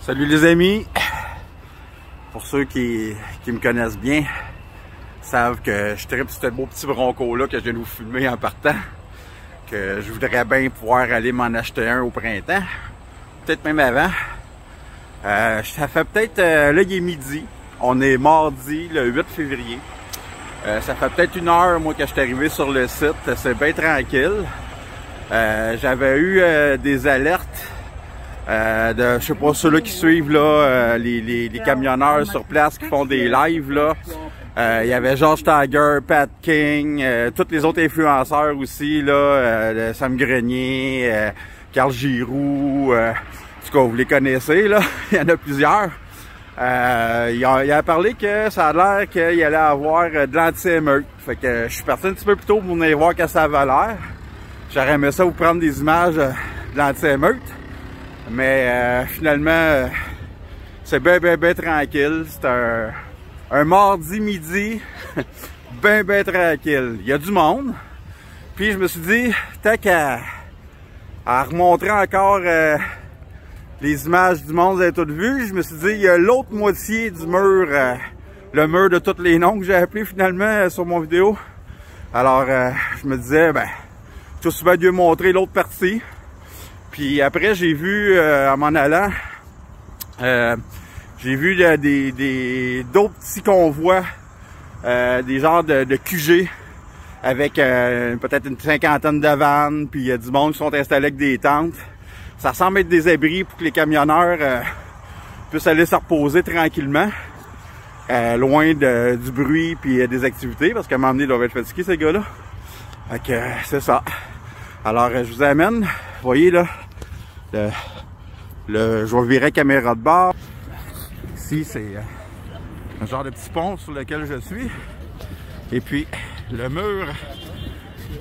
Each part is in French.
Salut les amis, pour ceux qui me connaissent bien, savent que je tripe ce beau petit bronco là que je viens de vous filmer en partant, que je voudrais bien pouvoir aller m'en acheter un au printemps, peut-être même avant. Ça fait peut-être, là il est midi, on est mardi le 8 février, ça fait peut-être 1 heure moi que je suis arrivé sur le site, c'est bien tranquille. J'avais eu des alertes je sais pas, ceux-là qui suivent là, les camionneurs sur place qui font des lives là. Il y avait George Tiger, Pat King, tous les autres influenceurs aussi là, Sam Grenier, Carl Giroux, en tout cas vous les connaissez là, il y en a plusieurs. Il a parlé que ça a l'air qu'il allait avoir de l'anti-émeute. Fait que je suis parti un petit peu plus tôt pour venir voir que ça avait l'air. J'aurais aimé ça vous prendre des images de l'anti-émeute. Mais finalement, c'est bien tranquille. C'est un mardi midi, bien tranquille. Il y a du monde. Puis je me suis dit, tant qu'à remontrer encore les images du monde, vous avez toutes vues, je me suis dit, il y a l'autre moitié du mur, le mur de tous les noms que j'ai appelé finalement sur mon vidéo. Alors, je me disais, ben, tout aussi bien de montrer l'autre partie. Puis après, j'ai vu, en m'en allant, j'ai vu d'autres petits convois, des genres de QG, avec peut-être une 50aine de vannes, puis il y a du monde qui sont installés avec des tentes. Ça semble être des abris pour que les camionneurs puissent aller se reposer tranquillement, loin du bruit puis des activités, parce qu'à un moment donné, ils doivent être fatigués, ces gars-là. Fait que c'est ça. Alors, je vous amène, vous voyez là, je vais virer caméra de bord. Ici, c'est un genre de petit pont sur lequel je suis. Et puis, le mur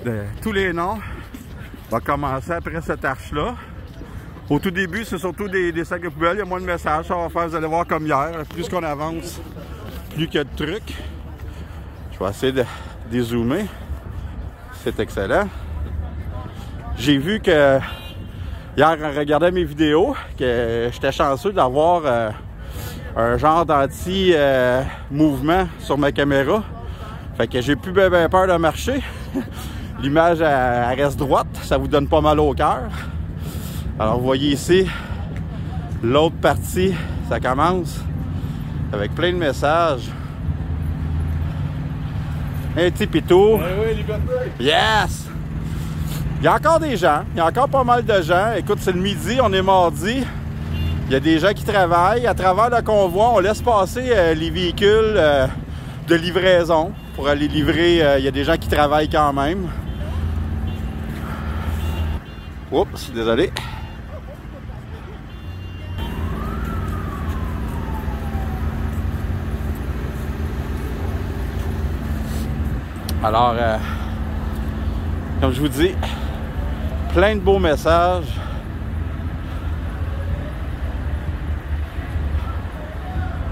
de tous les noms va commencer après cette arche-là. Au tout début, c'est surtout des sacs de poubelle. Il y a moins de messages. Ça va faire, vous allez voir comme hier. Plus qu'on avance, plus qu'il y a de trucs. Je vais essayer de dézoomer. C'est excellent. J'ai vu que hier, en regardant mes vidéos, que j'étais chanceux d'avoir un genre d'anti-mouvement sur ma caméra. Fait que j'ai plus bien peur de marcher. L'image, elle reste droite. Ça vous donne pas mal au cœur. Alors, vous voyez ici, l'autre partie, ça commence avec plein de messages. Un petit pitou. Oui, liberté. Yes! Il y a encore des gens, il y a encore pas mal de gens. Écoute, c'est le midi, on est mardi. Il y a des gens qui travaillent. À travers le convoi, on laisse passer les véhicules de livraison pour aller livrer. Il y a des gens qui travaillent quand même. Oups, désolé. Alors, comme je vous dis, plein de beaux messages.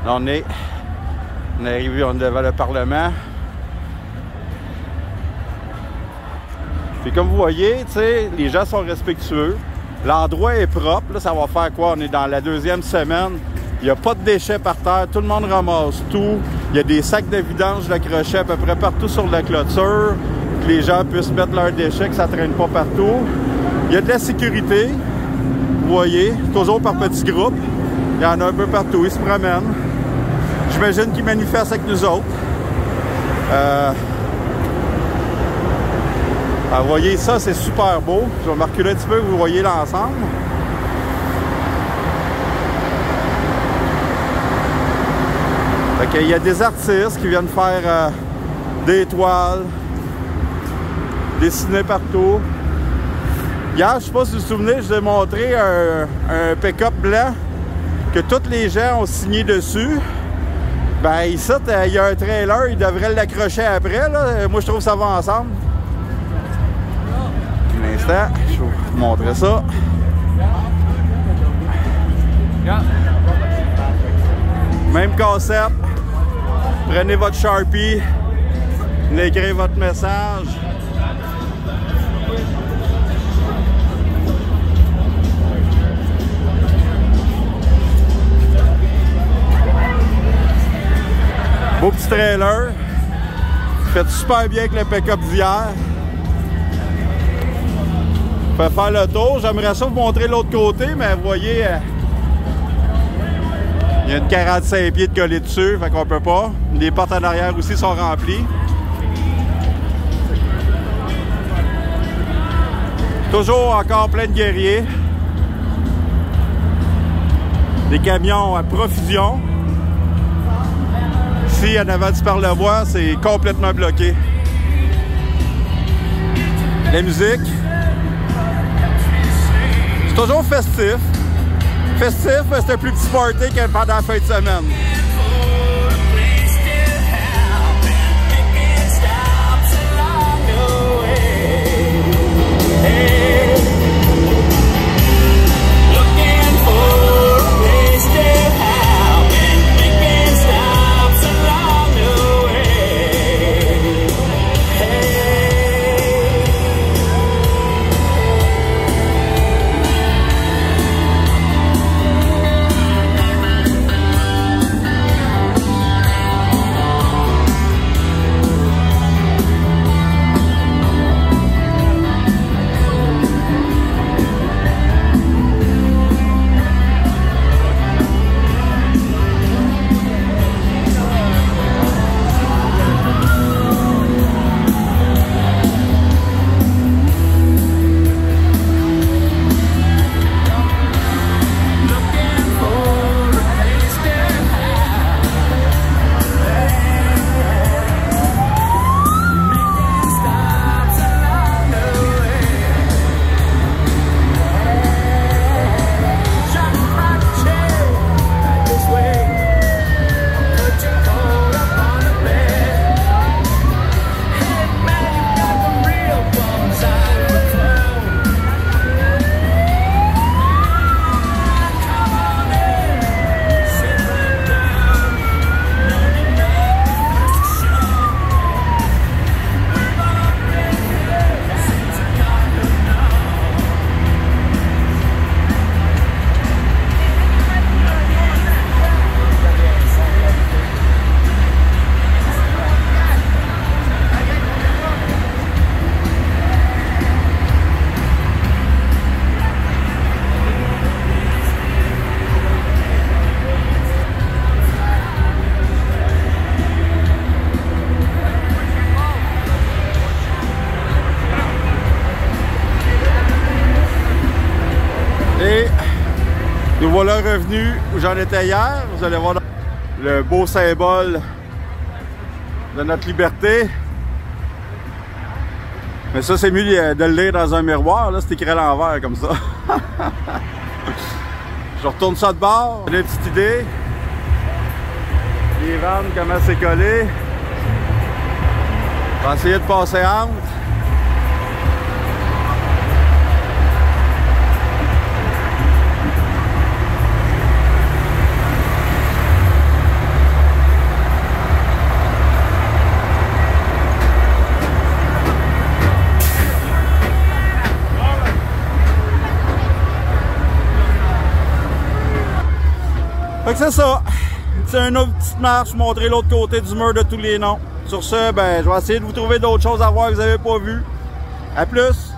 Là, on est arrivé devant le Parlement. Puis comme vous voyez, tu sais, les gens sont respectueux. L'endroit est propre. Là, ça va faire quoi? On est dans la 2e semaine. Il n'y a pas de déchets par terre. Tout le monde ramasse tout. Il y a des sacs de vidange d'accrochés à peu près partout sur la clôture. Que les gens puissent mettre leurs déchets, que ça ne traîne pas partout. Il y a de la sécurité. Vous voyez, toujours par petits groupes. Il y en a un peu partout. Ils se promènent. J'imagine qu'ils manifestent avec nous autres. Alors, vous voyez, ça, c'est super beau. Je vais me reculer un petit peu, vous voyez l'ensemble. Il y a des artistes qui viennent faire des toiles, dessiner partout. Hier, je ne sais pas si vous vous souvenez, je vous ai montré un pick-up blanc que tous les gens ont signé dessus. Ben ici, il y a un trailer, ils devraient l'accrocher après. Là. Moi, je trouve que ça va ensemble. Un instant, je vais vous montrer ça. Même concept. Prenez votre Sharpie, écrivez votre message. petit trailer. Fait super bien avec le pick-up d'hier. Fait faire le tour. J'aimerais ça vous montrer l'autre côté, mais vous voyez, il y a une 45 pieds de collé dessus, fait qu'on peut pas. Les portes en arrière aussi sont remplies. Toujours encore plein de guerriers. Des camions à profusion. Ici, en avant du Parlevoix, c'est complètement bloqué. La musique. C'est toujours festif. Festif, mais c'est un plus petit party que pendant la fin de semaine. Et nous voilà revenus où j'en étais hier. Vous allez voir le beau symbole de notre liberté. Mais ça, c'est mieux de le lire dans un miroir. Là, c'est écrit à l'envers comme ça. Je retourne ça de bord. J'ai une petite idée. Les vannes, comment c'est collé. On va essayer de passer entre. Fait que c'est ça. C'est une autre petite marche, montrer l'autre côté du mur de tous les noms. Sur ce, ben, je vais essayer de vous trouver d'autres choses à voir que vous n'avez pas vues. À plus!